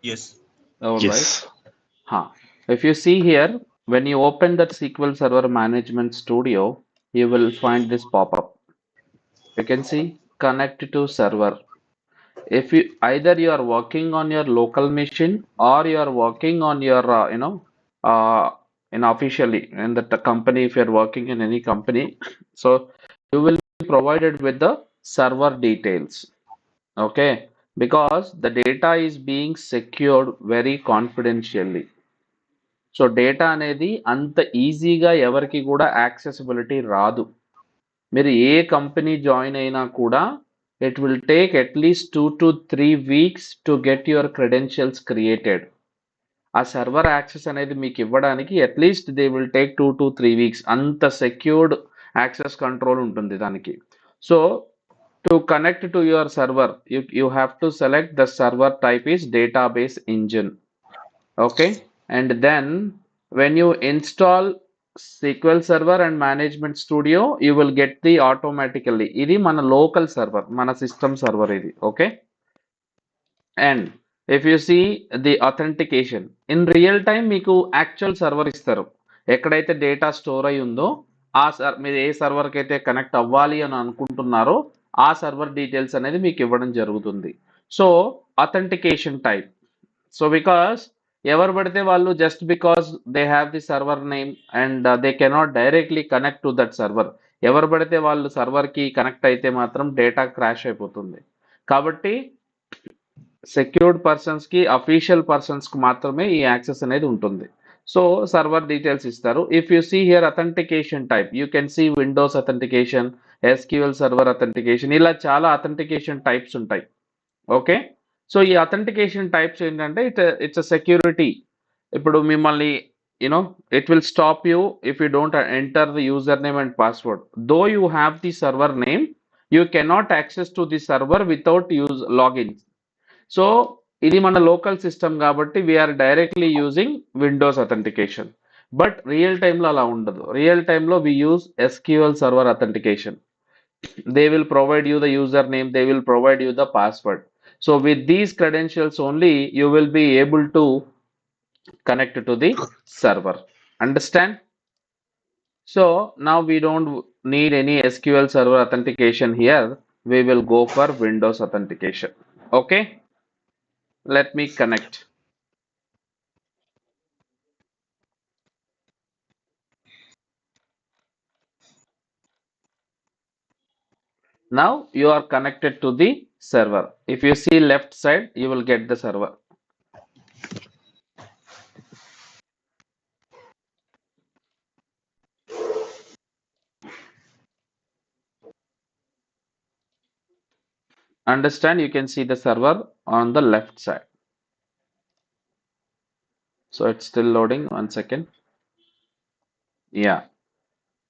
Yes. All right. Yes. If you see here, when you open that SQL Server Management Studio, you will find this pop-up. You can see connect to server. If you either you are working on your local machine or you are working on your uh, officially in the company, if you are working in any company, so you will be provided with the server details. Okay, because the data is being secured very confidentially. So data అనేది అంత ఈజీగా ఎవరికి కూడా accessibility రాదు. మీరు ఏ company join అయినా కూడా it will take at least 2 to 3 weeks to get your credentials created. ఆ సర్వర్ యాక్సెస్ అనేది మీకు ఇవ్వడానికి at least they will take 2 to 3 weeks. అంత సెక్యూర్డ్ యాక్సెస్ కంట్రోల్ ఉంటుంది దానికి. So to connect to your server you have to select the server type is database engine. Okay, and then when you install SQL Server and Management Studio, you will get the automatically. ఇది మన local server, మన system server ఇది. Okay, and if you see the authentication in real time, మీకు actual server ఇస్తారు. ఎక్కడైతే data store అయి ఉందో మీరు ఏ సర్వర్కి అయితే కనెక్ట్ అవ్వాలి అని అనుకుంటున్నారో ఆ సర్వర్ డీటెయిల్స్ అనేది మీకు ఇవ్వడం జరుగుతుంది. So authentication type. So because ఎవరు పడితే వాళ్ళు just because they have the server name and they cannot directly connect to that server. ఎవరు పడితే వాళ్ళు సర్వర్కి కనెక్ట్ అయితే మాత్రం డేటా క్రాష్ అయిపోతుంది. కాబట్టి సెక్యూర్డ్ పర్సన్స్కి అఫీషియల్ పర్సన్స్కి మాత్రమే ఈ యాక్సెస్ అనేది ఉంటుంది. సో సర్వర్ డీటెయిల్స్ ఇస్తారు. If you see here authentication type, you can see Windows authentication, SQL server authentication, ఇలా చాలా అథెంటికేషన్ టైప్స్ ఉంటాయి. ఓకే, సో ఈ అథెంటికేషన్ టైప్స్ ఏంటంటే ఇట్స్ అ సెక్యూరిటీ. ఇప్పుడు మిమ్మల్ని it will stop you if you don't enter the username and password. Though you have the server name, you cannot access to the server without use login. So ఇది మన local system కాబట్టి we're directly using Windows authentication. But real టైంలో అలా ఉండదు. Real టైంలో we use SQL server authentication. They will provide you the username, they will provide you the password. So with these credentials only you will be able to connect to the server. Understand? So now we don't need any SQL server authentication here. We will go for Windows authentication. Okay, let me connect. Now you are connected to the server. If you see left side, you will get the server. Understand? You can see the server on the left side. So it's still loading. 1 second. Yeah.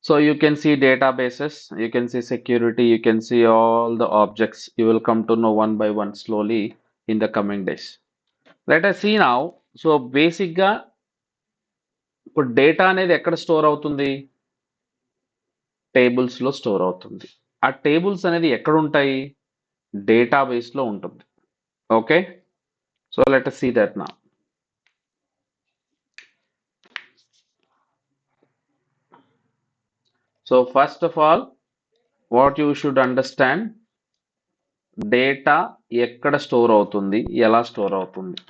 So you can see databases, you can see security, you can see all the objects. You will come to know one by one slowly in the coming days. Let us see now. So basic గా ఇప్పుడు data అనేది ఎక్కడ store అవుతుంది? Tables లో store అవుతుంది. ఆ tables అనేది ఎక్కడ ఉంటాయి? డేటాబేస్ లో ఉంటుంది. Okay, so let us see that now. So first of all, what you should understand, data ఎక్కడ స్టోర్ అవుతుంది, ఎలా స్టోర్ అవుతుంది.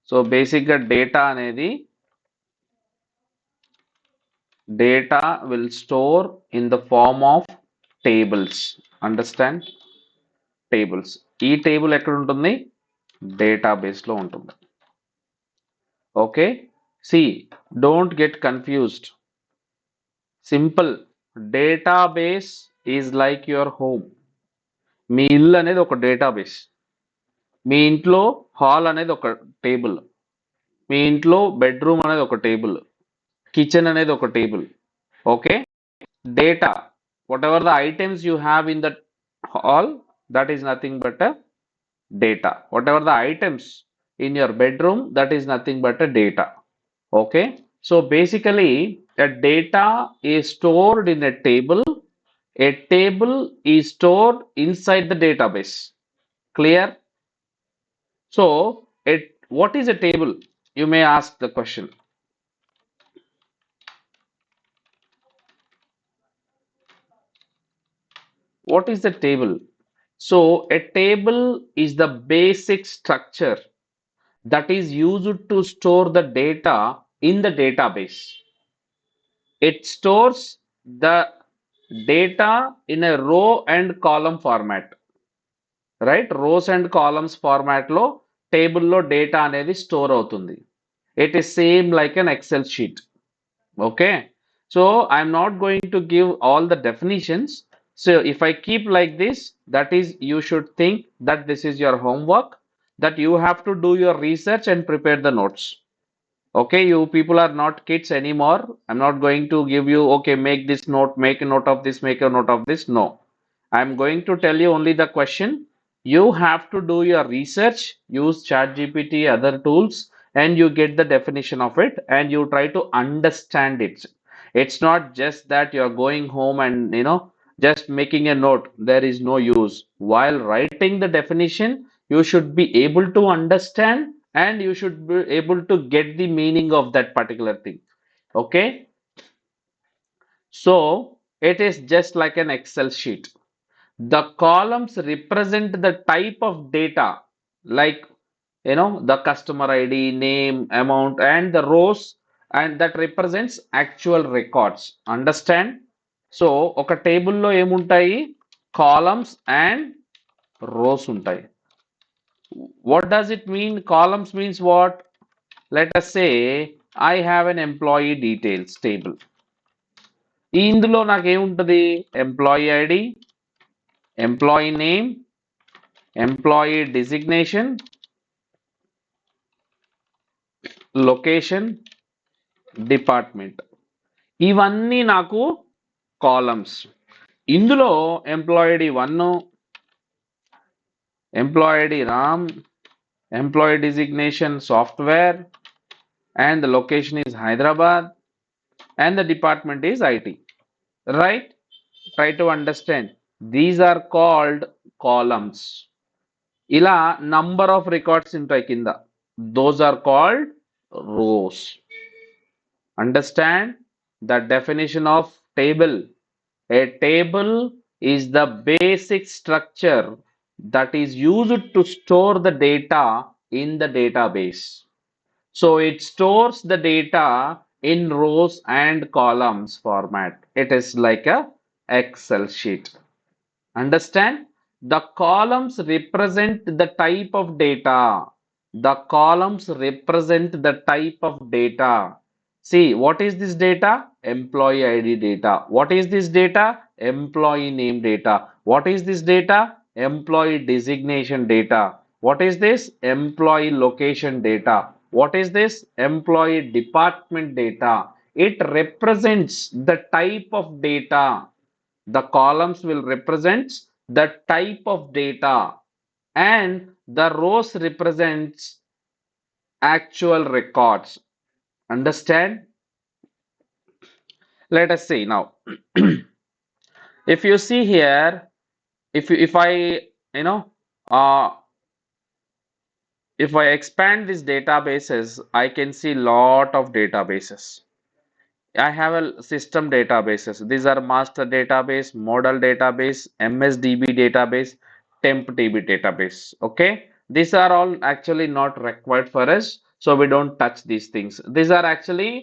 సో బేసిక్గా డేటా అనేది data will store in the form of tables. Understand? Tables. ఈ table ఎక్కడ ఉంటుంది? డేటాబేస్లో ఉంటుంది. Okay, see don't get confused. Simple. Database is like your home. మీ ఇల్లు అనేది ఒక డేటాబేస్. మీ ఇంట్లో హాల్ అనేది ఒక టేబుల్, మీ ఇంట్లో బెడ్రూమ్ అనేది ఒక టేబుల్, కిచెన్ అనేది ఒక table. Okay, data, what ever the items you have in that hall, that is nothing but a data. Whatever the items in your bedroom, that is nothing but a data. Okay, so basically a data is stored in a table A table is stored inside the database. Clear? So, what is a table? You may ask the question. What is the table? So, a table is the basic structure that is used to store the data in the database. It stores the data in a row and column format, right? Rows and columns format లో table లో data అనేది store అవుతుంది. It is same like an Excel sheet. Okay. So I'm not going to give all the definitions. So if I keep like this, that is, you should think that this is your homework, that you have to do your research and prepare the notes. Okay, you people are not kids anymore. I'm not going to give you, okay, make this note, make a note of this, make a note of this. No. I'm going to tell you only the question. You have to do your research, use ChatGPT, other tools, and you get the definition of it and you try to understand it. It's not just that you're going home and just making a note. There is no use. While writing the definition, you should be able to understand and you should be able to get the meaning of that particular thing. Okay, so it is just like an Excel sheet. The columns represent the type of data, like the customer ID, name, amount, and the rows, and that represents actual records. Understand? So ఒక టేబుల్లో ఏముంటాయి? Columns and rose ఉంటాయి. What does it mean? Columns means what? Let us say I have an employee details table. ఇందులో నాకేముంటది? Employee ID, employee name, employee designation, location, department. ఇవన్నీ నాకు columns. ఇందులో employee ID 1, employee ID Ram, employee designation software, and the location is Hyderabad, and the department is IT. Right? Try to understand. These are called columns. ఇలా number of records ఉంటాయి కింద. Those are called rows. Understand the definition of table. A table is the basic structure that is used to store the data in the database. So it stores the data in rows and columns format. It is like a Excel sheet. Understand? The columns represent the type of data. The columns represent the type of data. See, what is this data? Employee ID data. What is this data? Employee name data. What is this data? Employee designation data. What is this? Employee location data. What is this? Employee department data. It represents the type of data. The columns will represent the type of data and the rows represents actual records. Understand? Let us see now. If you see here, if I you know uh, if I expand these databases, I can see lot of databases. I have a system databases. These are master database, model database, MSDB database, TempDB database. Okay, these are all actually not required for us, so we don't touch these things. These are actually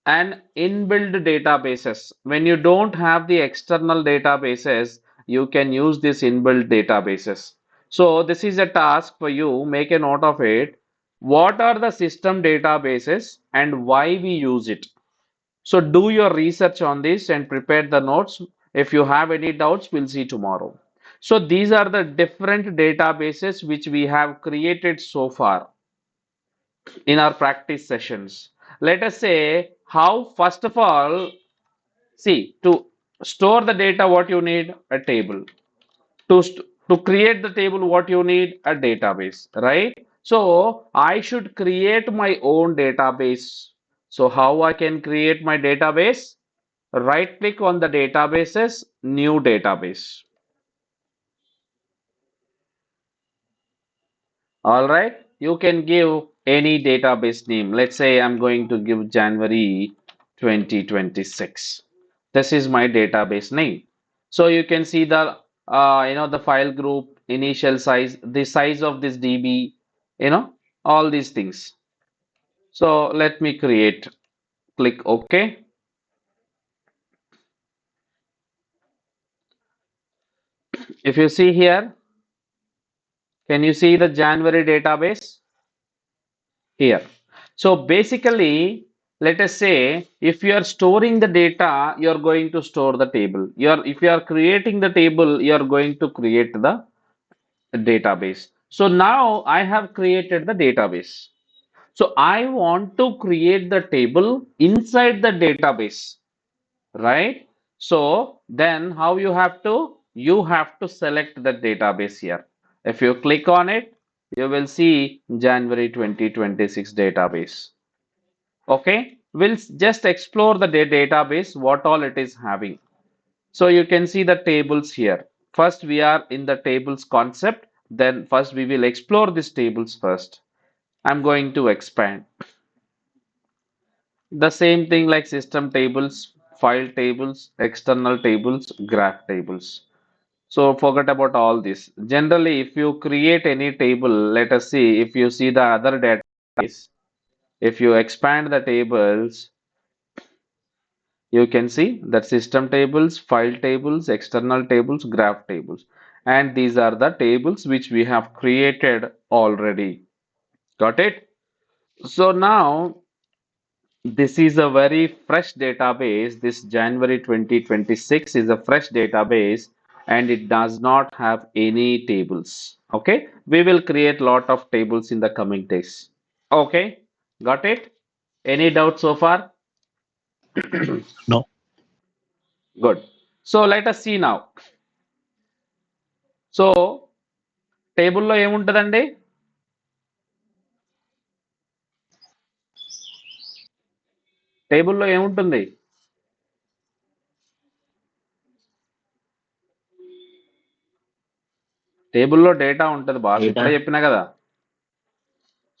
an inbuilt databases. When you don't have the external databases, you can use this inbuilt databases. So this is a task for you. Make a note of it. What are the system databases and why we use it? So do your research on this and prepare the notes. If you have any doubts, we'll see tomorrow. So these are the different databases which we have created so far in our practice sessions. Let us say how, first of all, see, to store the data, what you need? A table. To create the table, what you need? A database, right? So I should create my own database. So how I can create my database? right click on the databases, new database. All right, you can give any database name. Let's say I'm going to give January 2026. This is my database name. So you can see the the file group, initial size, the size of this DB, all these things. So let me create. Click OK. If you see here, can you see the January database here? So basically, let us say if you are storing the data, you are going to store the table. If you are creating the table, you are going to create the database. So now I have created the database. So I want to create the table inside the database, right? So then how you have to? You have to select the database here. If you click on it, you will see January 2026 database. Okay, we'll just explore the database, what all it is having. So you can see the tables here. First, we are in the tables concept. Then first we will explore these tables first. I'm going to expand. The same thing like system tables, file tables, external tables, graph tables. So forget about all this. Generally, if you create any table, let us see if you see the other database, if you expand the tables, you can see that system tables, file tables, external tables, graph tables. And these are the tables which we have created already. Got it? So now this is a very fresh database. This January 2026 is a fresh database and it does not have any tables. Okay, we will create lot of tables in the coming days. Okay, got it? Any doubt so far? No. Good. So let us see now. So టేబుల్లో ఏముంటుందండి? టేబుల్లో ఏముంటుంది? టేబుల్లో data ఉంటుంది boss. Data. ఇప్పుడే చెప్పినా కదా.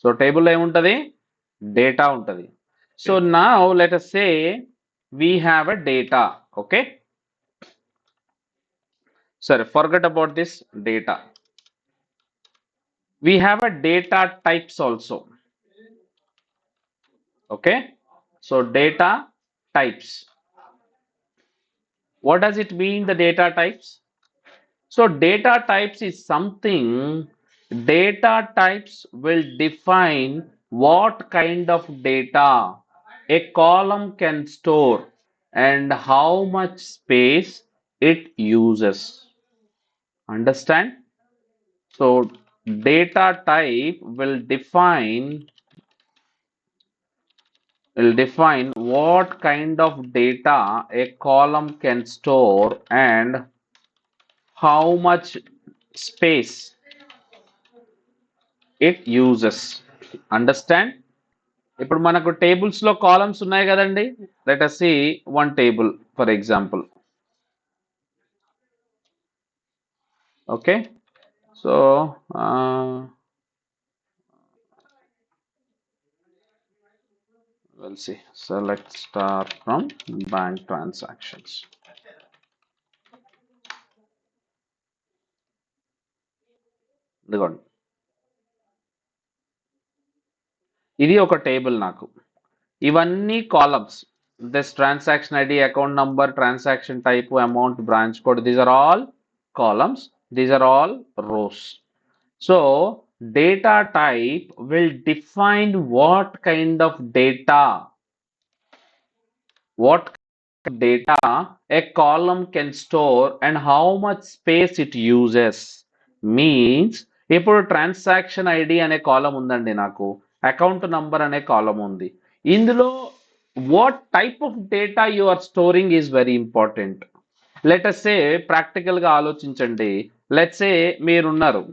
So టేబుల్లో ఏముంటది? డేటా ఉంటది. So now let us say we have a data. Okay. Sorry, forget about this data. We have a data types also. Okay. So data types. What does it mean, the data types? So data types is something, data types will define what kind of data a column can store and how much space it uses. Understand? So data type will define what kind of data a column can store and how much space it uses. Understand? ఇప్పుడు మనకు tables లో columns ఉన్నాయి కదండి. Let us see one table for example. Okay, so we'll see. So let's start from bank transactions. ఇదిగోండి, ఇది ఒక table నాకు. ఇవన్నీ columns. This transaction ID, account number, transaction type, amount, branch code, these are all columns, these are all rows. So data type will define what kind of data a column can store and how much space it uses. Means ఇప్పుడు transaction ID అనే కాలం ఉందండి, నాకు account number అనే కాలం ఉంది. ఇందులో what type of data you are storing is very important. Let us say ప్రాక్టికల్గా ఆలోచించండి. లెట్స్ సే మీరున్నారు,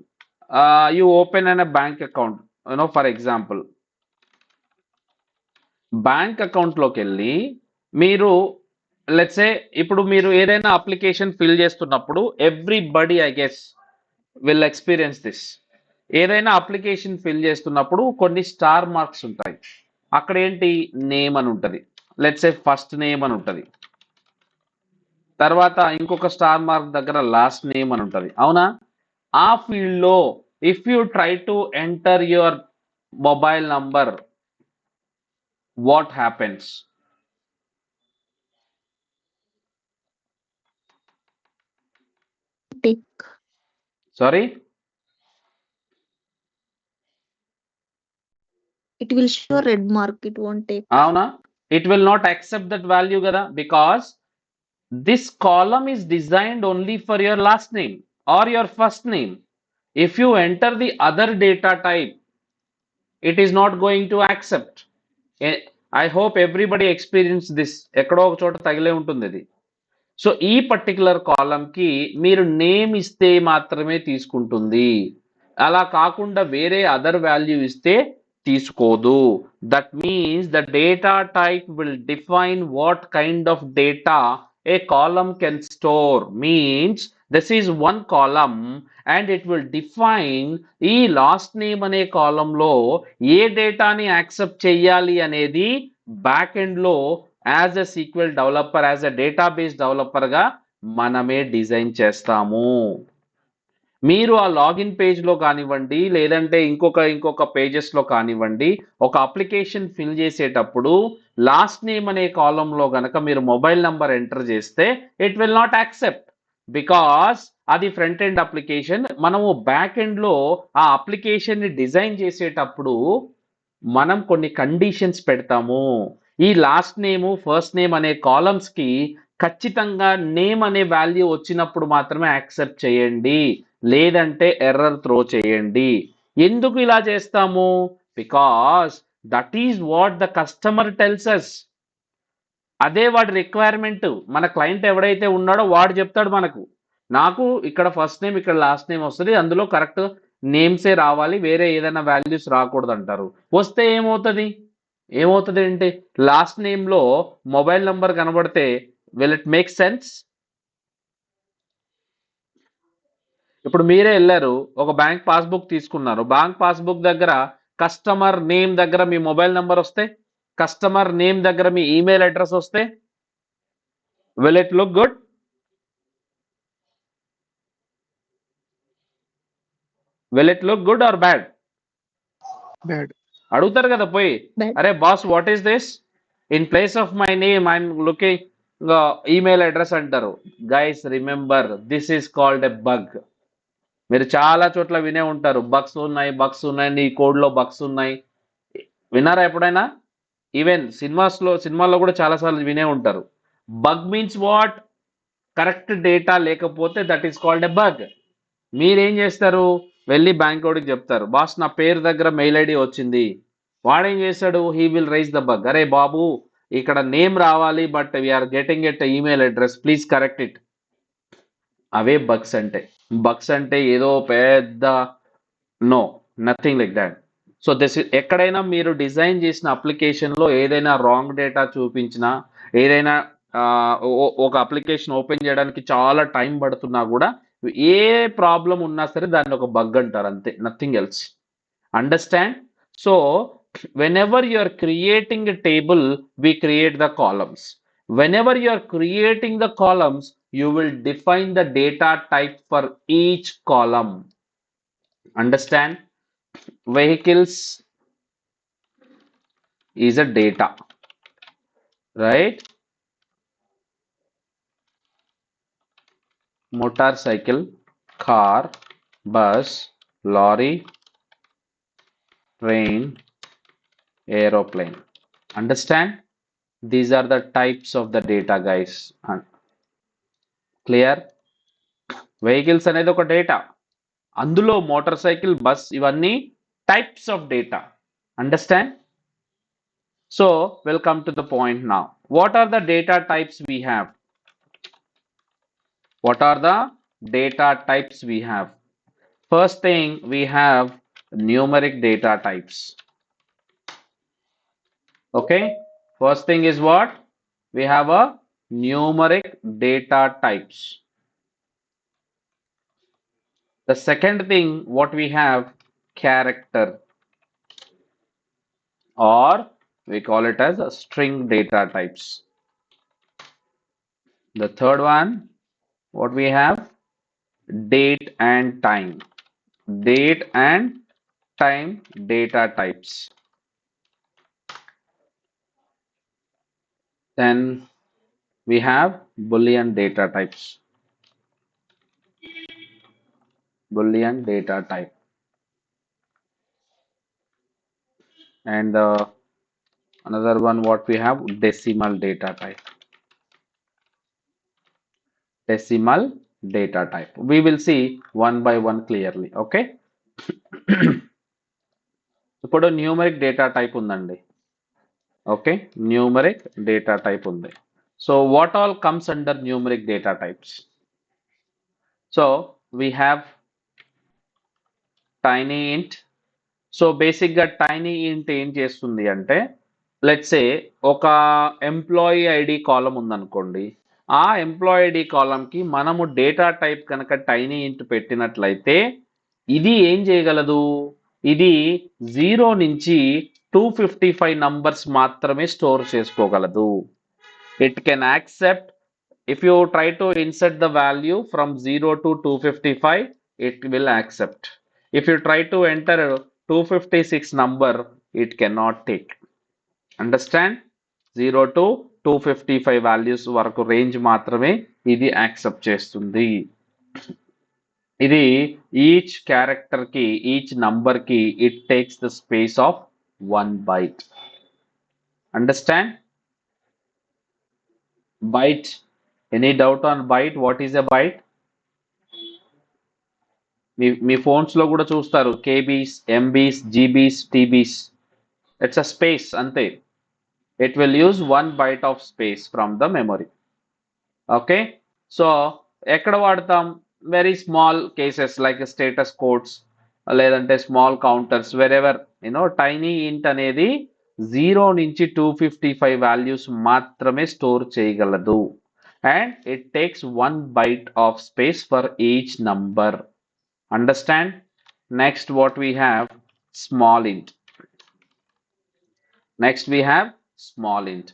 you open an bank account, for example bank అకౌంట్లోకి వెళ్ళి మీరు లెట్స్ సే ఇప్పుడు మీరు ఏదైనా అప్లికేషన్ ఫిల్ చేస్తున్నప్పుడు everybody I guess will experience this. ఏదైనా అప్లికేషన్ ఫిల్ చేస్తున్నప్పుడు కొన్ని స్టార్ మార్క్స్ ఉంటాయి. అక్కడ ఏంటి, నేమ్ అని ఉంటుంది, లెట్స్ సే ఫస్ట్ నేమ్ అని ఉంటుంది, తర్వాత ఇంకొక స్టార్ మార్క్ దగ్గర లాస్ట్ నేమ్ అని ఉంటుంది, అవునా? ఆ ఫీల్డ్ లో if you try to enter your mobile number, what happens? Tick. Sorry, It will show red mark. It won't take. అవునా? It will not accept that value కదా, because this column is designed only for your last name or your first name. If you enter the other data type, it is not going to accept. I hope everybody experience this. ఎక్కడో ఒక చోట తగిలే ఉంటుంది ఇది. So ఈ particular కాలంకి మీరు name ఇస్తే మాత్రమే తీసుకుంటుంది, అలా కాకుండా వేరే అదర్ వాల్యూ ఇస్తే తీసుకోదు. That means the data type will define what kind of data A column can store. Means this is one column and it will define ఈ లాస్ట్ నేమ్ అనే కాలంలో ఏ డేటాని యాక్సెప్ట్ చేయాలి అనేది బ్యాక్ ఎండ్ లో as a sequel developer, as a database developer గా మనమే design చేస్తాము. మీరు ఆ లాగిన్ పేజ్ లో కానివ్వండి, లేదంటే ఇంకొక పేజెస్ లో కానివ్వండి, ఒక అప్లికేషన్ ఫిల్ చేసేటప్పుడు లాస్ట్ నేమ్ అనే కాలంలో గనక మీరు మొబైల్ నంబర్ ఎంటర్ చేస్తే it will not accept, because అది ఫ్రంట్ ఎండ్ అప్లికేషన్. మనము బ్యాక్ ఎండ్ లో ఆ అప్లికేషన్ ని డిజైన్ చేసేటప్పుడు మనం కొన్ని కండిషన్స్ పెడతాము. ఈ లాస్ట్ నేమ్ ఫస్ట్ నేమ్ అనే కాలమ్స్ కి ఖచ్చితంగా నేమ్ అనే వాల్యూ వచ్చినప్పుడు మాత్రమే యాక్సెప్ట్ చేయండి, లేదంటే ఎర్రర్ త్రో చేయండి. ఎందుకు ఇలా చేస్తాము? Because that is what the customer tells us. అదే వాడి రిక్వైర్మెంట్. మన క్లయింట్ ఎవడైతే ఉన్నాడో వాడు చెప్తాడు మనకు, నాకు ఇక్కడ ఫస్ట్ నేమ్ ఇక్కడ లాస్ట్ నేమ్ వస్తుంది, అందులో కరెక్ట్ నేమ్సే రావాలి, వేరే ఏదైనా వాల్యూస్ రాకూడదు అంటారు. వస్తే ఏమవుతుంది అంటే లాస్ట్ నేమ్ లో మొబైల్ నంబర్ కనబడితే విల్ ఇట్ మేక్ సెన్స్? ఇప్పుడు మీరే వెళ్ళారు, ఒక బ్యాంక్ పాస్బుక్ తీసుకున్నారు, బ్యాంక్ పాస్బుక్ దగ్గర కస్టమర్ నేమ్ దగ్గర మీ మొబైల్ నంబర్ వస్తే, కస్టమర్ నేమ్ దగ్గర మీ ఈమెయిల్ అడ్రస్ వస్తే, will it look good? Will it look good or bad? Bad. అడుగుతారు కదా పోయి, Bad. అరే boss what is this, in place of my name I'm looking email address అంటారు. Guys remember, this is called a bug. మీరు చాలా చోట్ల వినే ఉంటారు, బగ్స్ ఉన్నాయి, నీ కోడ్ లో బగ్స్ ఉన్నాయి. విన్నారా ఎప్పుడైనా? ఈవెన్ సినిమాల్లో కూడా చాలాసార్లు వినే ఉంటారు. Bug means what? Correct data లేకపోతే that is called a bug. మీరేం చేస్తారు, వెళ్ళి బ్యాంక్ వాడికి చెప్తారు, బాస్ నా పేరు దగ్గర మెయిల్ ఐడి వచ్చింది. వాడేం చేస్తాడు, he will raise the bug, అరే బాబు ఇక్కడ నేమ్ రావాలి but we're getting at email address, please correct it. అవే బగ్స్ అంటే. బగ్స్ అంటే ఏదో పెద్ద, no, nothing like that. So this ఎక్కడైనా మీరు డిజైన్ చేసిన అప్లికేషన్లో ఏదైనా రాంగ్ డేటా చూపించినా, ఏదైనా ఒక అప్లికేషన్ ఓపెన్ చేయడానికి చాలా టైం పడుతున్నా కూడా, ఏ ప్రాబ్లం ఉన్నా సరే దాన్ని ఒక బగ్ అంటారు, అంతే, nothing else. Understand? So whenever you are creating a table, we create the columns. Whenever you are creating the columns, you will define the data type for each column. Understand? Vehicles is a data, right? Motorcycle, car, bus, lorry, train, aeroplane. Understand? These are the types of the data, guys. Clear? Vehicles అనేది ఒక data, అందులో motor cycle, bus, ఇవన్నీ types of data. Understand? So we'll come to the point now. What are the data types we have? What are the data types we have? First thing, we have numeric data types. Okay, first thing is what? We have a numeric data types. The second thing, what we have, character, or we call it as a string data types. The third one, what we have, date and time. Date and time data types. Then we have Boolean data types. Boolean data type. And another one, what we have, decimal data type. Decimal data type. We will see one by one clearly. Okay. ఇప్పుడు numeric data type ఉందండి. Okay, numeric data type ఉంది. So what all comes under numeric data types? So we have tiny ఇంట్. So బేసిక్గా tiny ఇంట్ ఏం చేస్తుంది అంటే, let's say ఒక ఎంప్లాయీ ఐడి కాలం ఉందనుకోండి. ఆ ఎంప్లాయీ ఐడి కాలంకి మనము డేటా టైప్ కనుక టైనీ ఇంట్ పెట్టినట్లయితే ఇది ఏం చేయగలదు? ఇది 0 నుంచి 255 నంబర్స్ మాత్రమే స్టోర్ చేసుకోగలదు. It can accept, if you try to insert the value from 0 to 255, it will accept. If you try to enter 256 number, it cannot take. Understand? 0 to 255 values వరకు రేంజ్ మాత్రమే ఇది యాక్సెప్ట్ చేస్తుంది. ఇది each character కి, each number కి it takes the space of 1 byte. Understand? Byte. Any doubt on byte? What is a byte? మీ phones లో కూడా చూస్తారు, KBs, MBs, GBs, TBs. It's a space అంతే. It will use 1 byte of space from the memory. Okay, so ఎక్కడ వాడతాం? Very small cases like status codes, లేదంటే small counters, wherever tiny int అనేది 0 నుంచి 255 వాల్యూస్ మాత్రమే స్టోర్ చేయగలదు. And it takes 1 byte of space for each number. Understand? Next, what we have, small int. Next we have small int.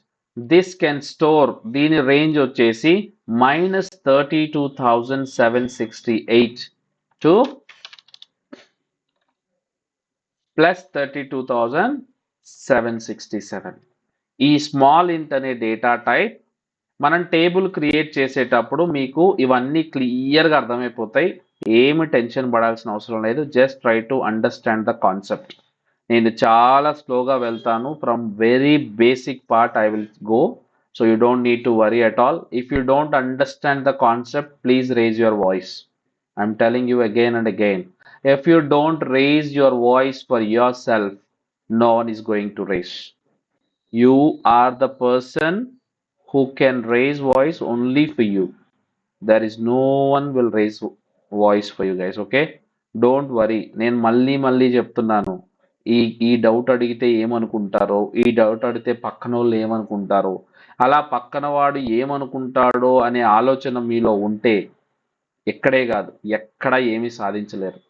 This can store, దీని range వచ్చేసి -32,768 to +32,767. ఈ small ఇంట్ అనే data type మనం table create చేసేటప్పుడు మీకు ఇవన్నీ క్లియర్గా అర్థమైపోతాయి. ఏమి టెన్షన్ పడాల్సిన అవసరం లేదు. Just try to understand the concept. నేను చాలా స్లోగా వెళ్తాను. From very basic part I will go. So you don't need to worry at all. If you don't understand the concept, please raise your voice. I'm telling you again and again. If you don't raise your voice for yourself, no one is going to raise. You are the person who can raise voice only for you. There is no one will raise voice for you guys. Okay, don't worry. నేను మళ్ళీ చెప్తున్నాను, ఈ doubt అడిగితే ఏమనుకుంటారో, ఈ doubt అడిగితే పక్కన వాళ్ళు ఏమనుకుంటారో, అలా పక్కన వాడు ఏమనుకుంటాడో అనే ఆలోచన మీలో ఉంటే ఎక్కడే కాదు, ఎక్కడ ఏమీ సాధించలేరు.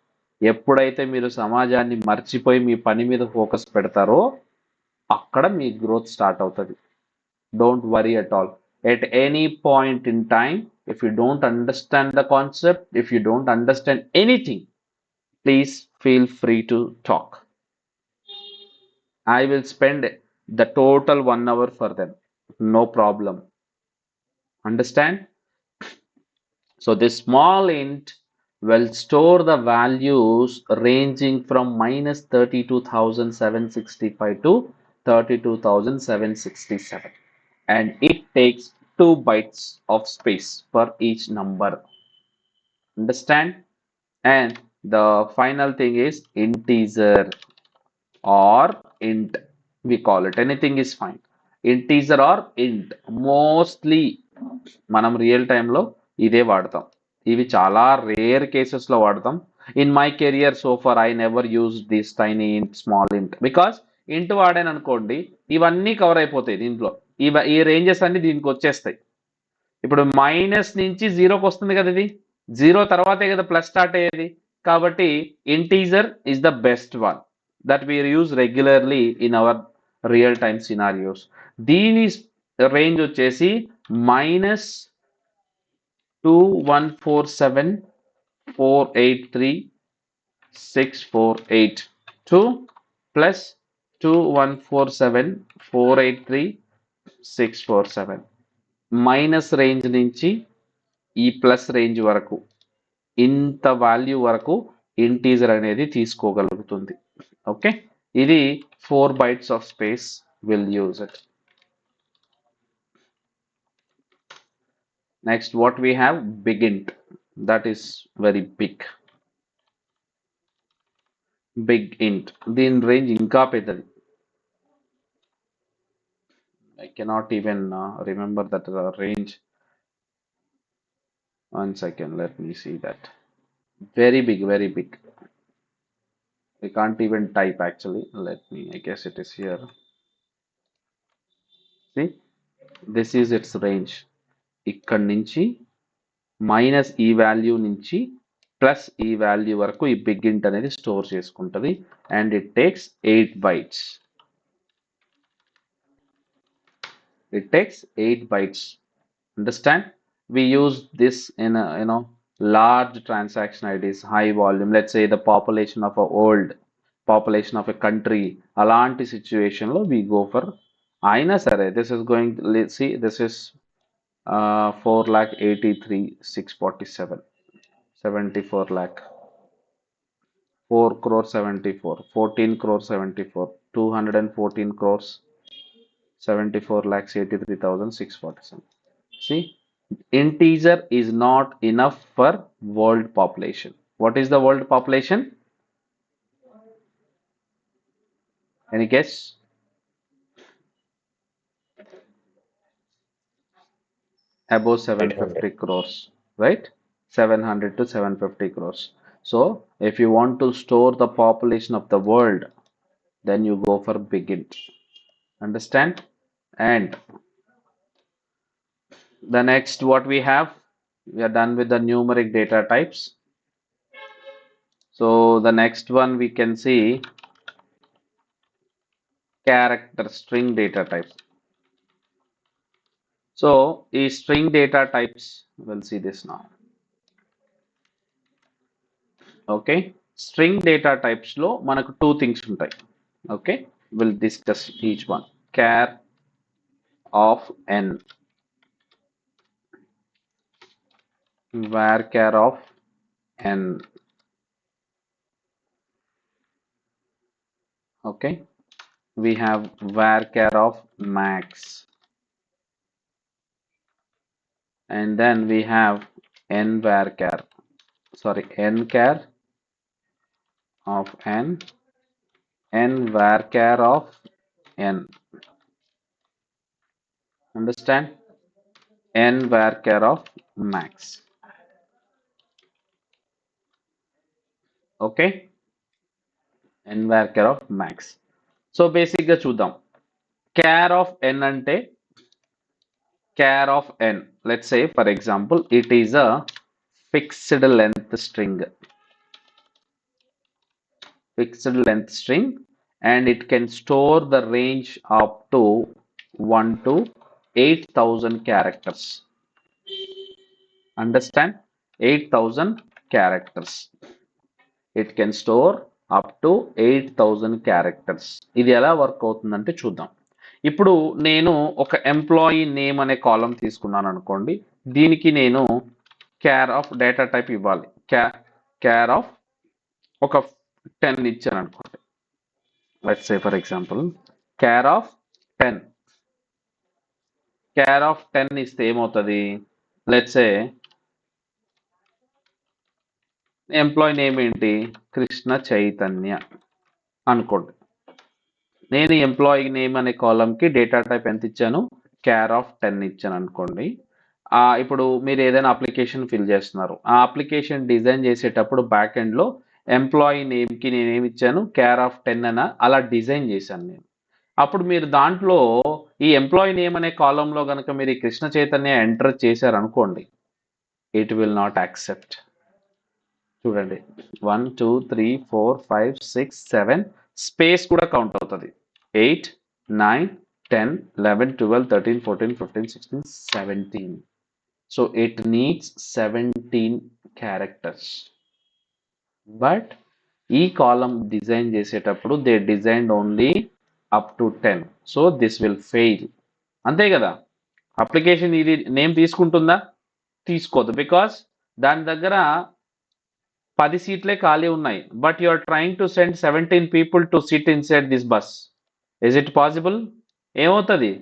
ఎప్పుడైతే మీరు సమాజాన్ని మర్చిపోయి మీ పని మీద ఫోకస్ పెడతారో అక్కడ మీ గ్రోత్ స్టార్ట్ అవుతుంది. Don't worry at all. At any point in time, if you don't understand the concept, if you don't understand anything, please feel free to talk. I will spend the total 1 hour for them. No problem. Understand? So this small int will store the values ranging from -32,765 to 32,767. And it takes 2 bytes of space for each number. Understand? And the final thing is integer or int. We call it. Anything is fine. Integer or int. Mostly మనం real టైంలో ఇదే వాడతాం. ఇవి చాలా rare కేసెస్లో వాడతాం. In my career so far I never use this tiny int, small int. Because int వాడాను అనుకోండి, ఇవన్నీ కవర్ అయిపోతాయి దీంట్లో. ఈ రేంజెస్ అన్ని దీనికి వచ్చేస్తాయి. ఇప్పుడు మైనస్ నుంచి జీరోకి వస్తుంది కదా, ఇది జీరో తర్వాతే కదా ప్లస్ స్టార్ట్ అయ్యేది. కాబట్టి integer is the best one that we use regularly in our real time scenarios. దీని రేంజ్ వచ్చేసి -2147483 648 to +2147483 647. మైనస్ రేంజ్ నుంచి ఈ ప్లస్ రేంజ్ వరకు ఇంత వాల్యూ వరకు ఇంటీజర్ అనేది తీసుకోగలుగుతుంది. ఓకే, ఇది 4 bytes of space will use it. Next what we have big int, that is very big. Big int దీని రేంజ్ ఇంకా పెద్దది. I cannot even remember that range. One second, let me see that. Very big, very big. We can't even type actually. Let me, I guess it is here. See, this is its range. ఇక్కడ నుంచి minus ఈ value నుంచి plus ఈ value వరకు ఈ big ఇంట్ అనేది store చేసుకుంటుంది. And it takes 8 bytes. It takes 8 bytes. Understand? We use this in a, large transaction IDs, high volume. Let's say the population of a world, population of a country. Alanti situation lo we go for aina sare. This is going. Let's see. This is 4,83,647. 74 lakh. 4 crore 74. 14 crore 74. 214 crores. 74,83,647. See, integer is not enough for world population. What is the world population? Any guess? Above 750 crores, right? 700 to 750 crores. So if you want to store the population of the world, then you go for big int. Understand? And the next what we have, we are done with the numeric data types. So the next one we can see character string data types. So these string data types, we'll see this now. Okay, string data types lo manaku two things untai. Okay, we'll discuss each one. Char of n, varchar of n. Okay, we have varchar of max, and then we have nchar of n, varchar of n. Understand? N varchar of max. Okay, n varchar of max. So basic ga చూద్దాం. Char of n ante char of n, let's say for example it is a fixed length string, and it can store the range up to 1 to 8,000 characters. Understand? 8,000 characters. It can store up to 8,000 characters. ఇది ఎలా work అవుతుందంటే చూద్దాం. ఇప్పుడు నేను ఒక employee name అనే కాలం తీసుకున్నాను అనుకోండి. దీనికి నేను క్యార్ ఆఫ్ డేటా టైప్ ఇవ్వాలి. క్యార్ ఆఫ్ ఒక 10 ఇచ్చాను అనుకోండి. Let's say for example క్యార్ of 10. క్యార్ of 10 ఇస్తే ఏమవుతుంది? లెట్స్ సే ఎంప్లాయీ నేమ్ ఏంటి? కృష్ణ చైతన్య అనుకోండి. నేను ఎంప్లాయీ నేమ్ అనే కాలంకి డేటా టైప్ ఎంత ఇచ్చాను? క్యార్ ఆఫ్ 10 ఇచ్చాను అనుకోండి. ఇప్పుడు మీరు ఏదైనా అప్లికేషన్ ఫిల్ చేస్తున్నారు. ఆ అప్లికేషన్ డిజైన్ చేసేటప్పుడు బ్యాక్ ఎండ్లో ఎంప్లాయీ నేమ్కి నేనేమి ఇచ్చాను? క్యార్ ఆఫ్ 10 అలా డిజైన్ చేశాను నేను. అప్పుడు మీరు దాంట్లో ఈ ఎంప్లాయీ నేమ్ అనే కాలంలో కనుక మీరు ఈ కృష్ణ చైతన్య ఎంటర్ చేశారనుకోండి, ఇట్ విల్ నాట్ యాక్సెప్ట్. చూడండి 1 2 3 4 5 6 7 స్పేస్ కూడా కౌంట్ అవుతుంది. 8 9 10 11 12 13 14 15 16 17. So it needs 17 characters. But ఈ కాలం డిజైన్ చేసేటప్పుడు they designed only up to 10. So this will fail. అంతే కదా. అప్లికేషన్ ఇది నేమ్ తీసుకుంటుందా? తీసుకోదు. బికాస్ దాని దగ్గర 10 సీట్లే ఖాళీ ఉన్నాయి. But you are trying to send 17 people to sit inside this bus. Is it possible? ఏమవుతుంది?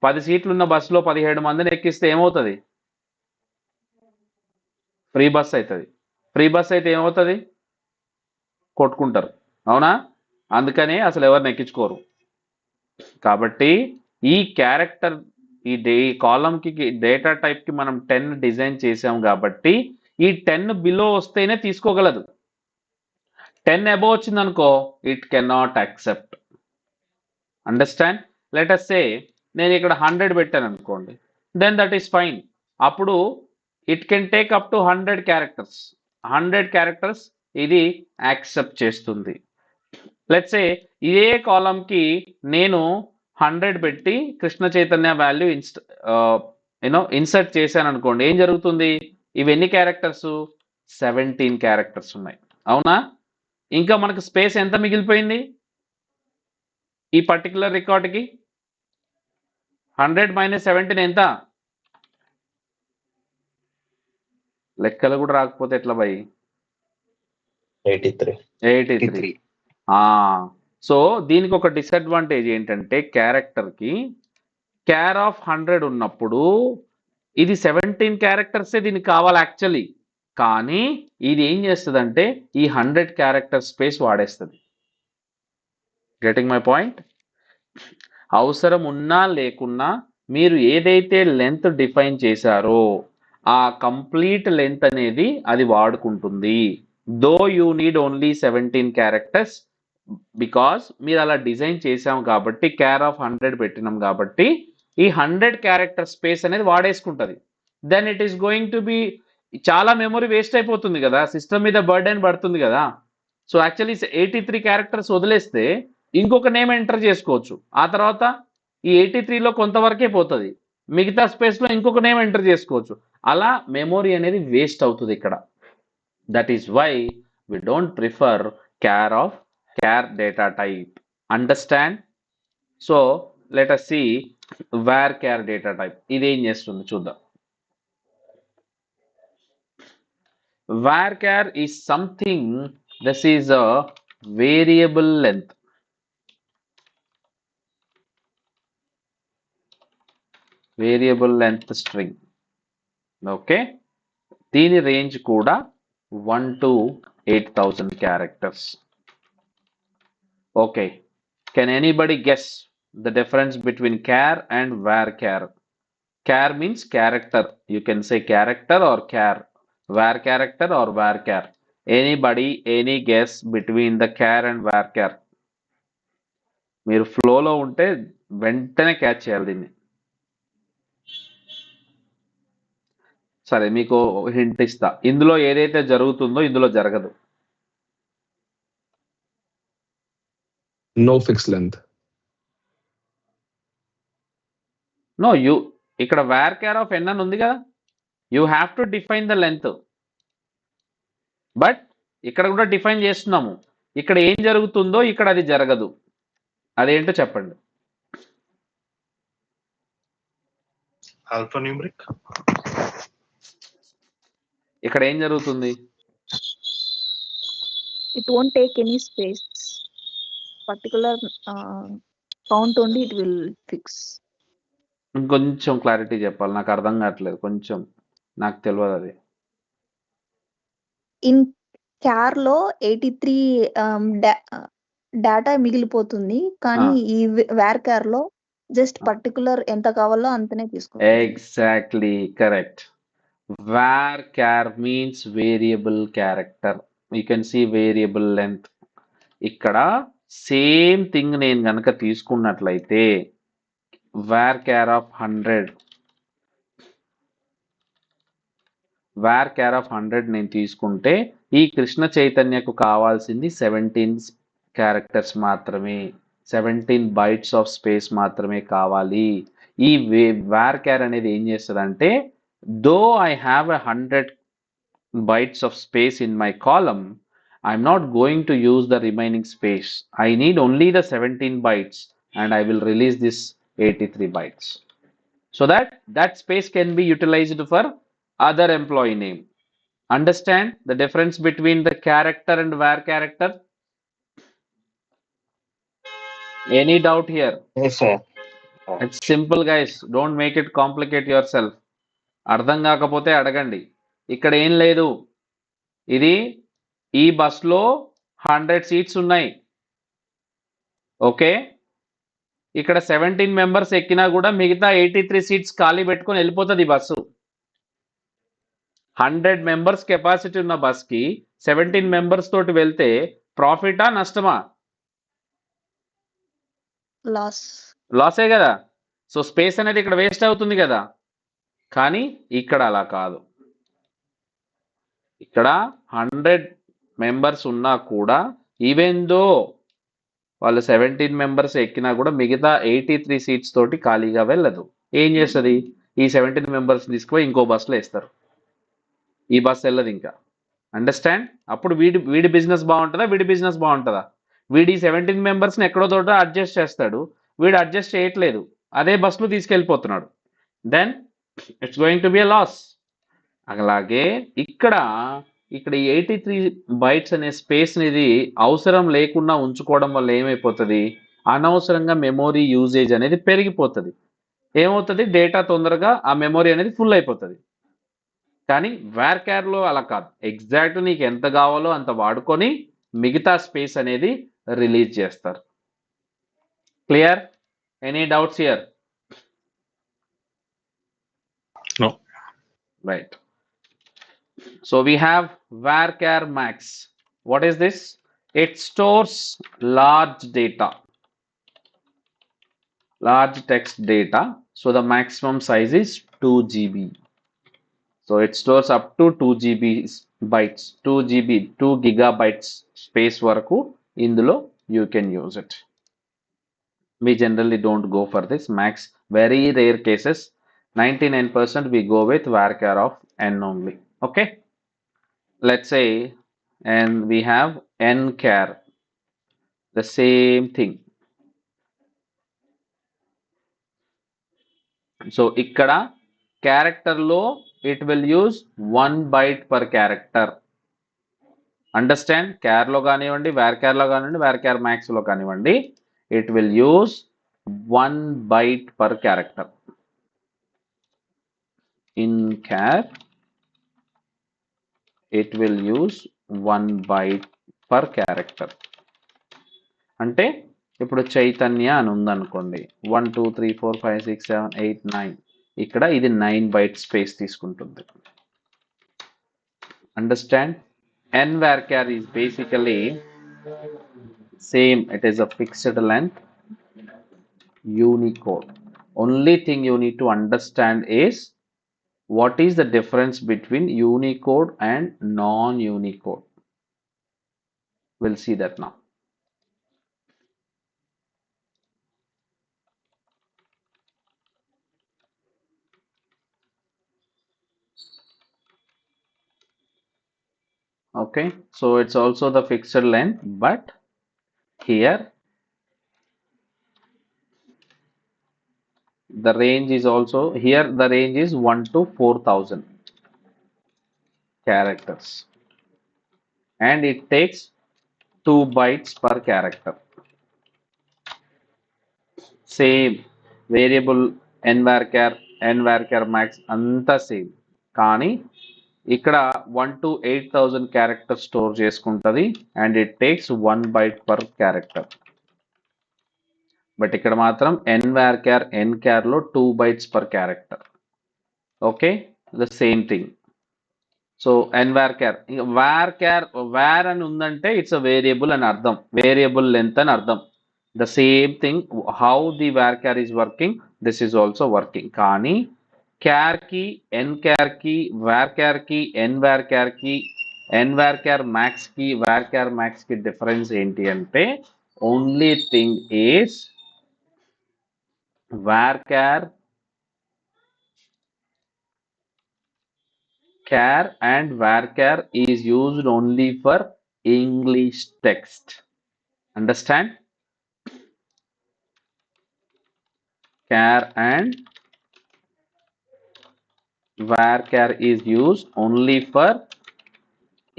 10 సీట్లు ఉన్న బస్సులో 17 మందిని ఎక్కిస్తే ఏమవుతుంది? ఫ్రీ బస్ అవుతుంది. ఫ్రీ బస్ అయితే ఏమవుతుంది? కొట్టుకుంటారు. అవునా? అందుకనే అసలు ఎవరిని ఎక్కించుకోరు. కాబట్టి ఈ క్యారెక్టర్ ఈ కాలంకి డేటా టైప్కి మనం 10 డిజైన్ చేసాం కాబట్టి ఈ 10 బిలో వస్తేనే తీసుకోగలదు. 10 అబోవ్ వచ్చింది అనుకో, it can not accept. Understand? Let us say నేను ఇక్కడ 100 పెట్టాను అనుకోండి, దెన్ దట్ ఈస్ ఫైన్. అప్పుడు it can take up to 100 characters. 100 characters ఇది యాక్సెప్ట్ చేస్తుంది. లెట్స్ సే ఇదే కాలంకి నేను 100 పెట్టి కృష్ణ చైతన్య వాల్యూ ఇన్సర్ట్ చేశాను అనుకోండి, ఏం జరుగుతుంది? ఇవి ఎన్ని క్యారెక్టర్స్? 17 క్యారెక్టర్స్ ఉన్నాయి. అవునా? ఇంకా మనకు స్పేస్ ఎంత మిగిలిపోయింది ఈ పర్టికులర్ రికార్డ్కి? 100 - 17 ఎంత? లెక్కలు కూడా రాకపోతే ఎట్లా భయ్? 83. సో దీనికి ఒక డిసడ్వాంటేజ్ ఏంటంటే క్యారెక్టర్కి క్యార్ ఆఫ్ 100 ఉన్నప్పుడు ఇది 17 క్యారెక్టర్సే దీనికి కావాలి యాక్చువల్లీ. కానీ ఇది ఏం చేస్తుందంటే ఈ 100 క్యారెక్టర్ స్పేస్ వాడేస్తుంది. Getting my point? అవసరం ఉన్నా లేకున్నా మీరు ఏదైతే లెంత్ డిఫైన్ చేశారో ఆ కంప్లీట్ లెంత్ అనేది అది వాడుకుంటుంది. Though you need only 17 characters, because మీరు అలా డిజైన్ చేసాం కాబట్టి క్యార్ ఆఫ్ 100 పెట్టినాం కాబట్టి ఈ 100 క్యారెక్టర్ స్పేస్ అనేది వాడేసుకుంటుంది. Then it is going to be చాలా మెమొరీ వేస్ట్ అయిపోతుంది కదా, సిస్టమ్ మీద బర్డెన్ పడుతుంది కదా. సో యాక్చువల్లీ 83 క్యారెక్టర్స్ వదిలేస్తే ఇంకొక నేమ్ ఎంటర్ చేసుకోవచ్చు. ఆ తర్వాత ఈ 83లో కొంతవరకే పోతుంది, మిగతా స్పేస్లో ఇంకొక నేమ్ ఎంటర్ చేసుకోవచ్చు. అలా మెమొరీ అనేది వేస్ట్ అవుతుంది ఇక్కడ. That is why we don't prefer care data type. Understand? So let us see varchar data type. ఇది ఏం చేస్తుంది చూద్దాం. varchar is something, this is a variable length. Variable length string. Okay, దీని range కూడా 1 to 8000 characters. Okay, can anybody guess the difference between char and varchar? Char means character. You can say character or char. Var character or varchar. Anybody, any guess between the char and varchar? మీరు ఫ్లోలో ఉంటే వెంటనే catch చేయాలి దీన్ని. సరే మీకు hint ఇస్తా, ఇందులో ఏదైతే జరుగుతుందో ఇందులో జరగదు. No fixed length. No, you ఇక్కడ varchar of n అని ఉంది కదా, you have to define the length. But ఇక్కడ కూడా డిఫైన్ చేస్తున్నాము, ఇక్కడ ఏం జరుగుతుందో ఇక్కడ అది జరగదు. అదేంటో చెప్పండి. ఆల్ఫాన్యూమరిక్. ఇక్కడ ఏం జరుగుతుంది? It won't take any space. Particular count only it will fix. ఇంకొంచెం క్లారిటీ చెప్పాలి, నాకు అర్థం కావట్లేదు, కొంచెం నాకు తెలియదు అది. ఇన్ క్యార్ లో 83 డేటా మిగిలిపోతుంది, కానీ ఈ varchar లో జస్ట్ పర్టికులర్ ఎంత కావాలో అంతనే తీసుకోవాలి. Exactly correct. varchar means variable character. You can see variable length. ఇక్కడ సేమ్ థింగ్ నేను కనుక తీసుకున్నట్లయితే varchar of 100 నేను తీసుకుంటే ఈ కృష్ణ చైతన్యకు కావాల్సింది 17 క్యారెక్టర్స్ మాత్రమే, 17 bytes ఆఫ్ స్పేస్ మాత్రమే కావాలి. ఈ varchar అనేది ఏం చేస్తుందంటే though I have 100 bytes of space in my column, I'm not going to use the remaining space. I need only the 17 bytes and I will release this 83 bytes. So that space can be utilized for other employee name. Understand the difference between the character and var character? Any doubt here? Yes, sir. It's simple, guys. Don't make it complicate yourself. అర్థం కాకపోతే అడగండి. ఇక్కడ ఏం లేదు, ఇది ఈ బస్లో 100 seats ఉన్నాయి. ఓకే, ఇక్కడ 17 మెంబర్స్ ఎక్కినా కూడా మిగతా 83 సీట్స్ ఖాళీ పెట్టుకొని వెళ్ళిపోతుంది ఈ బస్సు. 100 మెంబర్స్ కెపాసిటీ ఉన్న బస్కి 17 మెంబర్స్ తోటి వెళ్తే ప్రాఫిటా నష్టమా? లాసే కదా. సో స్పేస్ అనేది ఇక్కడ వేస్ట్ అవుతుంది కదా. కానీ ఇక్కడ అలా కాదు. ఇక్కడ 100 మెంబర్స్ ఉన్నా కూడా ఈవెన్ దో వాళ్ళు 17 మెంబర్స్ ఎక్కినా కూడా మిగతా 83 సీట్స్ తోటి ఖాళీగా వెళ్ళదు. ఏం చేస్తుంది, ఈ 17 మెంబర్స్ తీసుకుపోయి ఇంకో బస్సులో వేస్తారు. ఈ బస్ వెళ్ళదు ఇంకా. అండర్స్టాండ్? అప్పుడు వీడి బిజినెస్ బాగుంటుందా, వీడి బిజినెస్ బాగుంటుందా? వీడి 17 మెంబర్స్ని ఎక్కడో తోట అడ్జస్ట్ చేస్తాడు, వీడు అడ్జస్ట్ చేయట్లేదు, అదే బస్సులో తీసుకెళ్ళిపోతున్నాడు. Then it's going to be a loss. అలాగే ఇక్కడ 83 bytes అనే స్పేస్ అనేది అవసరం లేకుండా ఉంచుకోవడం వల్ల ఏమైపోతుంది, అనవసరంగా మెమొరీ యూజేజ్ అనేది పెరిగిపోతుంది. ఏమవుతుంది, డేటా తొందరగా ఆ మెమొరీ అనేది ఫుల్ అయిపోతుంది. కానీ varchar అలా కాదు, ఎగ్జాక్ట్ నీకు ఎంత కావాలో అంత వాడుకొని మిగతా స్పేస్ అనేది రిలీజ్ చేస్తారు. Clear? Any doubts here? No. Right. So we have varchar max. What is this? It stores large data, large text data. So the maximum size is 2 GB. So it stores up to 2 GB bytes, 2 gigabytes space వరకు ఇందులో you can use it. We generally don't go for this max. Very rare cases, 99% we go with varchar of n only. Okay, let's say, and we have nchar, the same thing. So ikkada character lo it will use 1 byte per character. Understand? char lo ganivandi, varchar lo ganivandi, varchar max lo ganivandi, it will use 1 byte per character. In char it will use 1 byte per character. అంటే ఇప్పుడు చైతన్య అని ఉందనుకోండి, 1 2 3 4 5 6 7 8 9, ఇక్కడ ఇది 9 byte space తీసుకుంటుంది. Understand? n varchar is basically same, it is a fixed length Unicode. Only thing you need to understand is what is the difference between Unicode and non-Unicode. We'll see that now. Okay, so it's also the fixed length, but here the range is also, here the range is 1 to 4000 characters and it takes 2 bytes per character. Same variable n varchar max anta same, కానీ ఇక్కడ 1 to 8000 character store చేసుకుంటుంది and it takes 1 byte per character. But ఇక్కడ మాత్రం n varchar లో 2 bytes per character. Okay, the same thing. So varchar ఇంకా var అని ఉందంటే it's a variable అని అర్థం, వేరియబుల్ లెంత్ అని అర్థం. The same thing how the varchar is working, this is also working. కానీ char కి nchar కి varchar కి nvarchar కి nvarchar max కి varchar max కి డిఫరెన్స్ ఏంటి అంటే only thing is varchar char and varchar is used only for English text. Understand? Char and varchar is used only for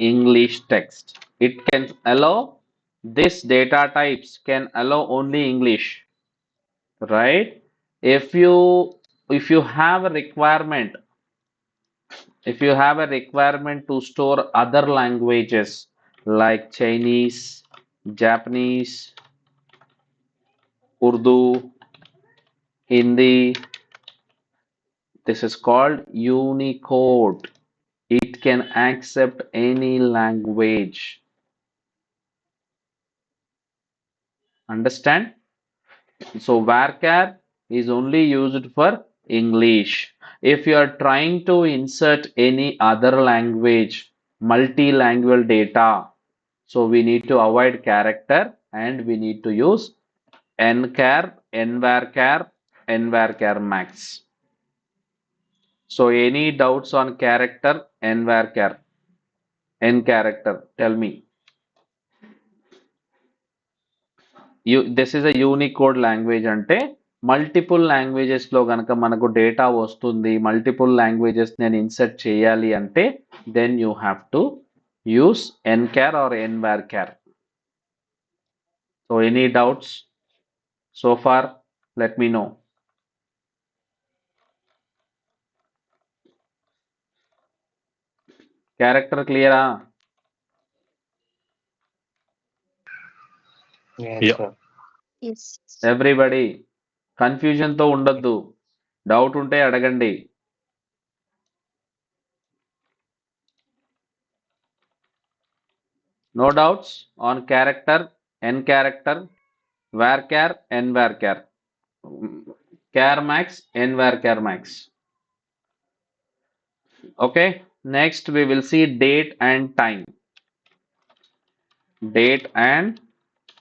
English text. It can allow this data types can allow only English, right? If you have a requirement, if you have a requirement to store other languages like Chinese, Japanese, Urdu, Hindi, this is called Unicode. It can accept any language. Understand? So varchar is only used for English. If you are trying to insert any other language, multilingual data, so we need to avoid character and we need to use nchar, nvarchar, nvarchar max. So any doubts on character, nvarchar, n character, tell me. This is a Unicode language అంటే multiple languages లో గనక మనకు data వస్తుంది, multiple languages నేను insert చేయాలి అంటే then you have to use nchar or nvarchar. So any doubts so far? Let me know. Character clear? Yes, Yeah. sir. Yes. Everybody confusion తో ఉండొద్దు, డౌట్ ఉంటే అడగండి. No doubts on character, n character, varchar, nvarchar, char max, nvarchar max. Okay, next we will see date and time. Date and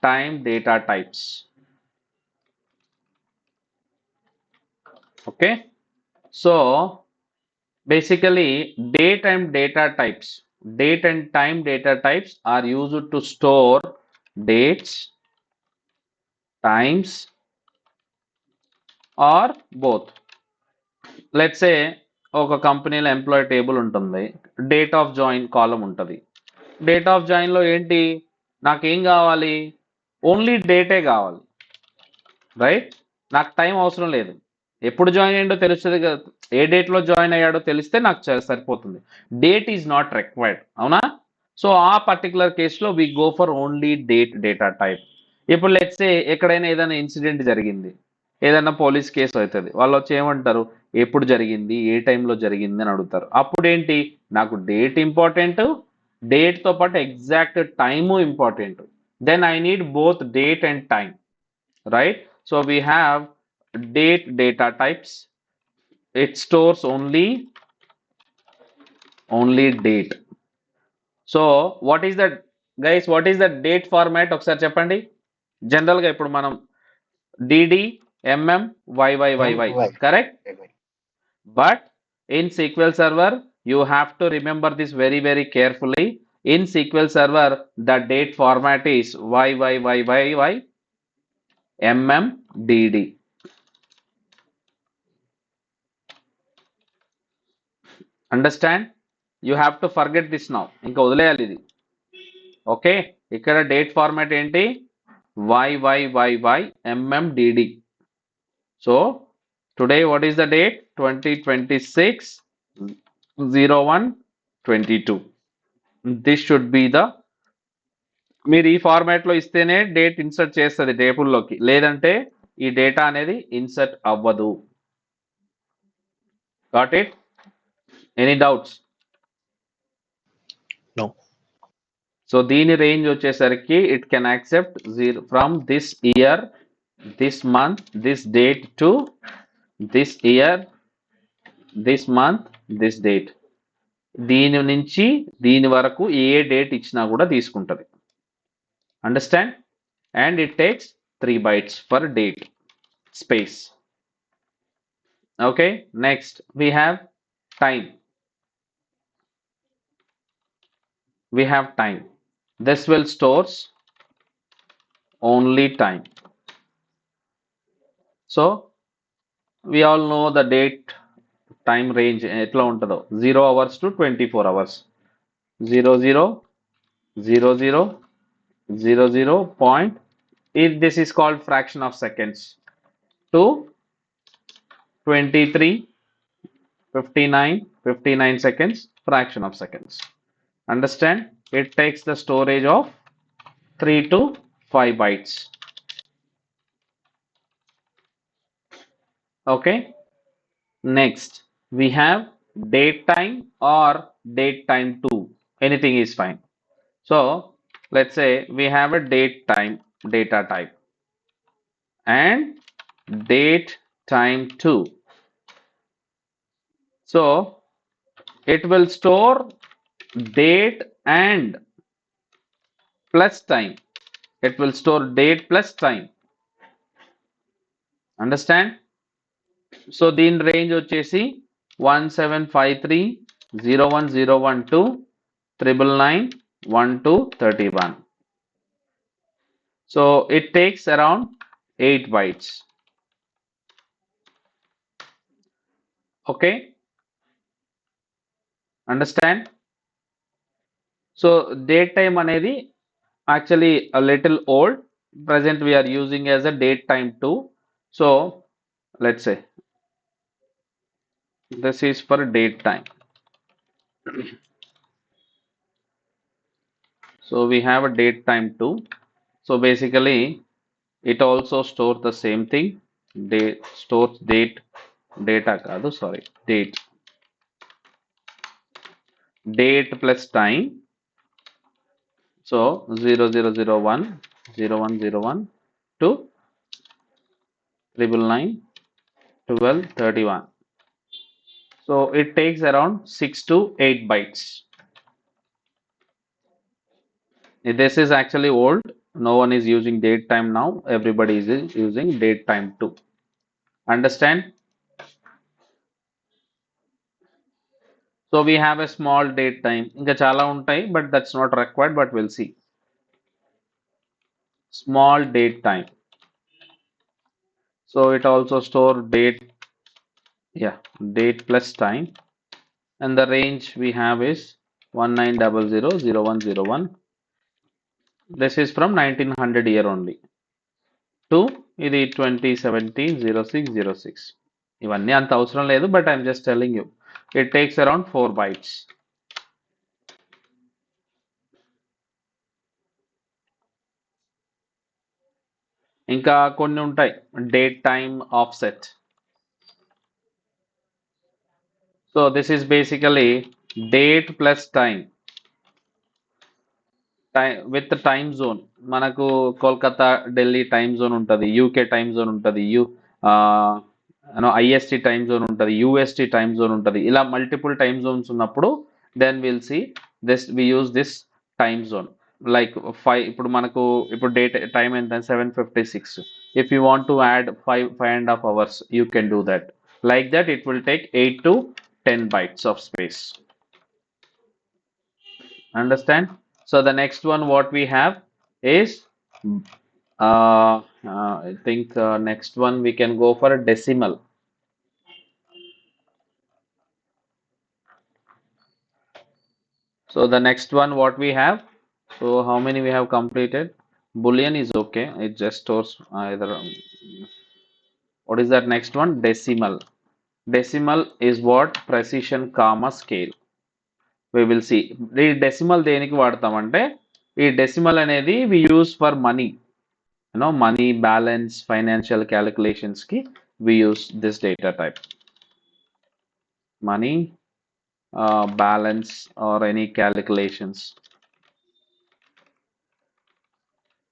time data types. Okay, so basically date and data types, date and time data types are used to store dates, times or both. Let's say ఒక కంపెనీలో employee table ఉంటుంది, date of join కాలం ఉంటుంది. Date of జాయిన్లో ఏంటి, నాకేం కావాలి, only డేటే కావాలి, right? నాకు time అవసరం లేదు, ఎప్పుడు జాయిన్ అయ్యాడో తెలుస్తుంది కదా, ఏ డేట్లో జాయిన్ అయ్యాడో తెలిస్తే నాకు సరిపోతుంది. డేట్ ఈజ్ నాట్ రిక్వైర్డ్, అవునా? సో ఆ పర్టికులర్ కేసులో we go for only date data type. ఇప్పుడు లెట్స్ సే ఎక్కడైనా ఏదైనా ఇన్సిడెంట్ జరిగింది, ఏదైనా పోలీస్ కేసు అవుతుంది, వాళ్ళు వచ్చి ఏమంటారు, ఎప్పుడు జరిగింది, ఏ టైంలో జరిగింది అని అడుగుతారు. అప్పుడు ఏంటి, నాకు డేట్ ఇంపార్టెంట్, డేట్తో పాటు exact time important. Then I need both date and time, right? So we have date data types. It stores only date. So what is the, guys, what is the date format ఒకసారి చెప్పండి. General గా ఇప్పుడు మనం dd mm yyyy, correct? But in SQL Server you have to remember this very very carefully. In SQL Server the date format is yyyy mm dd. Understand? You have to forget this now, ఇంకా వదిలేయాలి ఇది. Okay, ఇక్కడ date format ఏంటి, YYYYMMDD. So today what is the date, 2026/01/22. This should be the, మీరు ఈ ఫార్మాట్లో ఇస్తేనే date insert చేస్తుంది టేబుల్లోకి, లేదంటే ఈ డేటా అనేది ఇన్సర్ట్ అవ్వదు. Got it? Any doubts? No. So దీని రేంజ్ వచ్చేసరికి it can accept zero from this year, this month, this date to this year, this month, this date. దీని నుంచి దీని వరకు ఏ డేట్ ఇచ్చినా కూడా తీసుకుంటుంది. Understand? And it takes 3 bytes for date space. Okay, next we have time. We have time. This will stores only time. So we all know the date time range ఎట్లా ఉంటుందో 0 hours to 24 hours. 00 00 00 point. This is called fraction of seconds. To 23 59 seconds, fraction of seconds. Understand? It takes the storage of 3 to 5 bytes. Okay. Next, we have date time or date time 2. Anything is fine. So let's say we have a date time data type and date time 2. So it will store date and plus time. It will store date plus time. Understand? So దీని range వచ్చేసి 1753 01012 999 1231. So it takes around 8 bytes. Okay, understand? So date time అనేది actually a little old. Present we are using as a date time 2. So let's say this is for date time. So we have a date time 2. So basically it also stores the same thing. Date stores date data కాదు sorry date plus time. So 0001 0101 to 999 1231. So it takes around 6 to 8 bytes. This is actually old. No one is using date time now. Everybody is using date time 2. Understand? So we have a small date time. ఇంకా చాలా ఉంటాయి, but that's not required, but we'll see. Small date time. So it also store date, date plus time, and the range we have is 1900 0101. This is from 1900 year only to ఇది 2017 0606. ఇవన్నీ అంత అవసరం లేదు, but I'm just telling you. It takes around 4 bytes. ఇంకా కొన్ని ఉంటాయి date time offset. So this is basically date plus time with the time zone. మనకు Kolkata Delhi time zone ఉంటుంది, యూకే టైమ్ జోన్ ఉంటుంది, ఐఎస్టి టైమ్ జోన్ ఉంటుంది, UST time zone ఉంటుంది. ఇలా multiple time zones ఉన్నప్పుడు then will see this we use this time zone. Like 5 ఇప్పుడు మనకు ఇప్పుడు డేట్ టైం ఎంత 7:56. If you want to add 5.5 hours, you can do that. Like that, it will take 8 to 10 bytes of space. Understand? So the next one what we have is I think next one we can go for a decimal. So the next one what we have, so how many we have completed? Boolean is okay, it just stores either. What is that next one? Decimal. Decimal is what? Precision comma scale. We will see. ఈ decimal దేనికి వాడతామంటే ఈ decimal అనేది we use for money. Money, balance, financial calculations ki we use this data type. Money, balance or any calculations.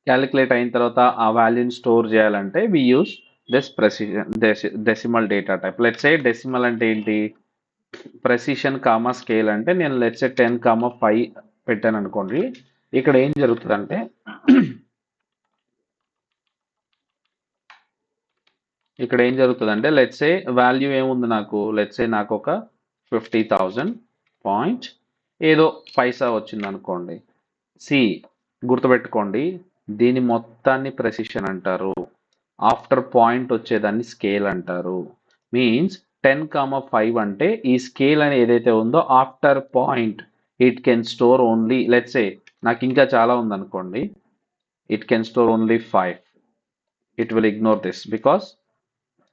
Calculate అయిన తర్వాత ఆ వాల్యూని store చేయాలంటే we use this precision decimal data type. Let's say decimal అంటే ఏంటి, precision comma scale అంటే నేను let's say 10,5 పెట్టాను అనుకోండి. ఇక్కడ ఏం జరుగుతుందంటే లెట్స్ సే వాల్యూ ఏముంది నాకు, లెట్స్ సే నాకు ఒక 50,000 పాయింట్ ఏదో పైసా వచ్చింది అనుకోండి. సి గుర్తుపెట్టుకోండి, దీని మొత్తాన్ని ప్రెసిషన్ అంటారు. ఆఫ్టర్ పాయింట్ వచ్చేదాన్ని స్కేల్ అంటారు. మీన్స్ 10,5 అంటే ఈ స్కేల్ అని ఏదైతే ఉందో after point it can store only, let's say నాకు ఇంకా చాలా ఉందనుకోండి, it can store only 5. It will ignore this because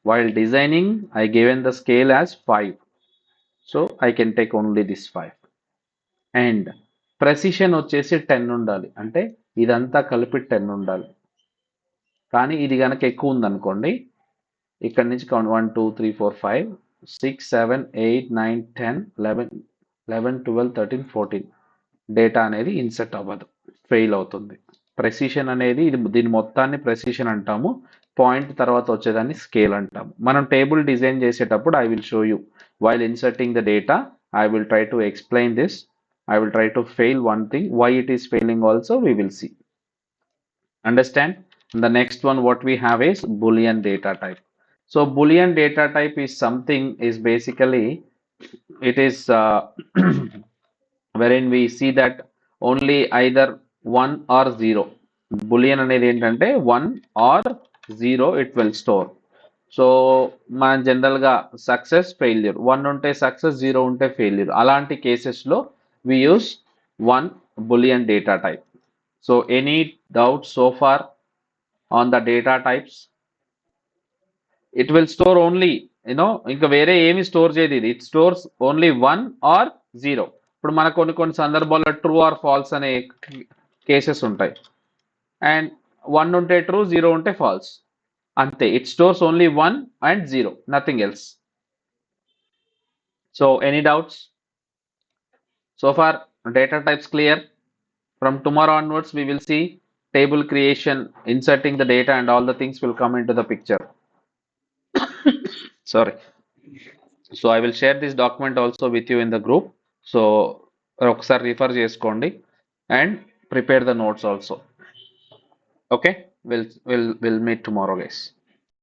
while designing I given the scale as 5, so I can take only this 5. And precision వచ్చేసి 10 ఉండాలి, అంటే ఇదంతా కలిపి 10 ఉండాలి. కానీ ఇది కనుక ఎక్కువ ఉందనుకోండి, ఇక్కడ నుంచి 1 2 3 4 5 6 7 8 9 10 11 12 13 14 డేటా అనేది ఇన్సర్ట్ అవ్వదు, ఫెయిల్ అవుతుంది. ప్రెసిషన్ అనేది దీని మొత్తాన్ని ప్రెసిషన్ అంటాము, పాయింట్ తర్వాత వచ్చేదాన్ని స్కేల్ అంటాము. మనం టేబుల్ డిజైన్ చేసేటప్పుడు I will show you while inserting the data. I will try to explain this. I will try to fail one thing, why it is failing also we will see. Understand? The next one what we have is Boolean data type. So Boolean data type is something is basically it is wherein we see that only either 1 or 0. Boolean అనేది ఏంటంటే 1 or 0 it will store. So మన జనరల్గా success failure 1 ఉంటే success 0 ఉంటే failure, అలాంటి కేసెస్లో we use one Boolean data type. So any doubts so far on the data types? It will store only, ఇంకా వేరే ఏమి స్టోర్ చేయదు ఇది, ఇట్ స్టోర్స్ ఓన్లీ 1 or 0. ఇప్పుడు మన కొన్ని సందర్భాల్లో ట్రూ ఆర్ ఫాల్స్ అనే కేసెస్ ఉంటాయి, అండ్ 1 ఉంటే ట్రూ 0 ఉంటే ఫాల్స్, అంతే. It stores only 1 and 0, nothing else. So any doubts so far? Data types clear? From tomorrow onwards we will see table creation, inserting the data, and all the things will come into the picture. Sorry. So I will share this document also with you in the group, so ఒకసారి refer చేసుకోండి and prepare the notes also. Okay, we'll meet tomorrow guys.